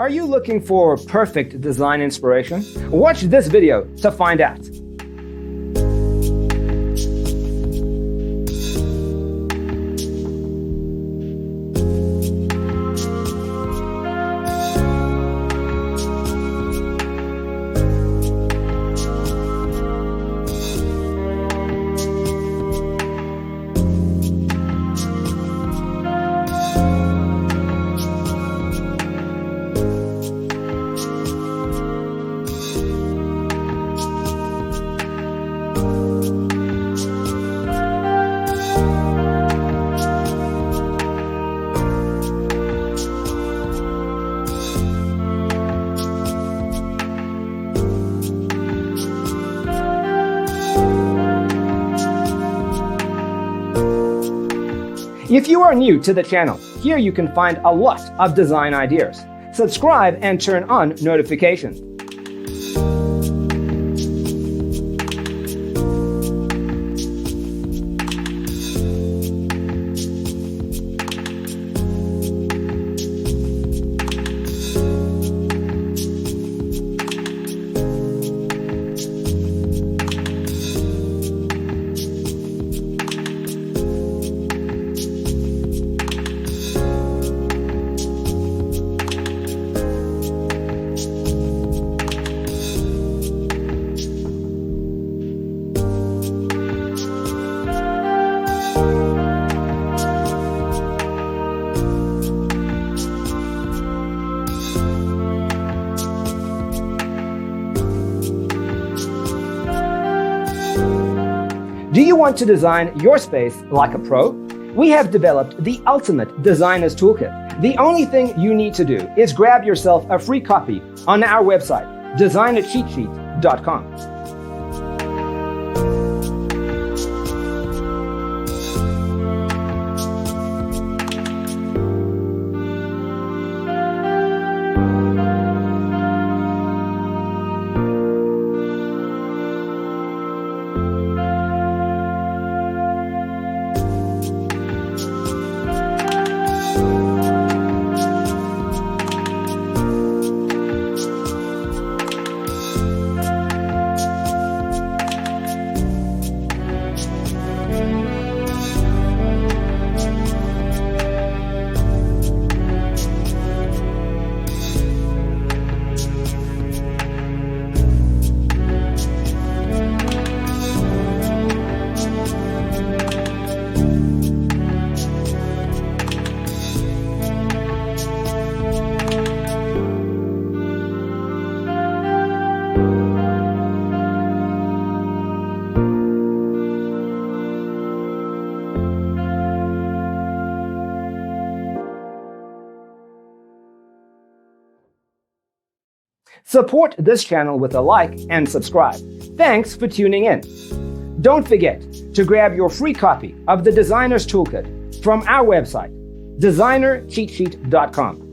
Are you looking for perfect design inspiration? Watch this video to find out. If you are new to the channel, here you can find a lot of design ideas. Subscribe and turn on notifications. Do you want to design your space like a pro? We have developed the ultimate designer's toolkit. The only thing you need to do is grab yourself a free copy on our website, designercheatsheet.com. Support this channel with a like and subscribe. Thanks for tuning in. Don't forget to grab your free copy of the Designer's Toolkit from our website, designercheatsheet.com.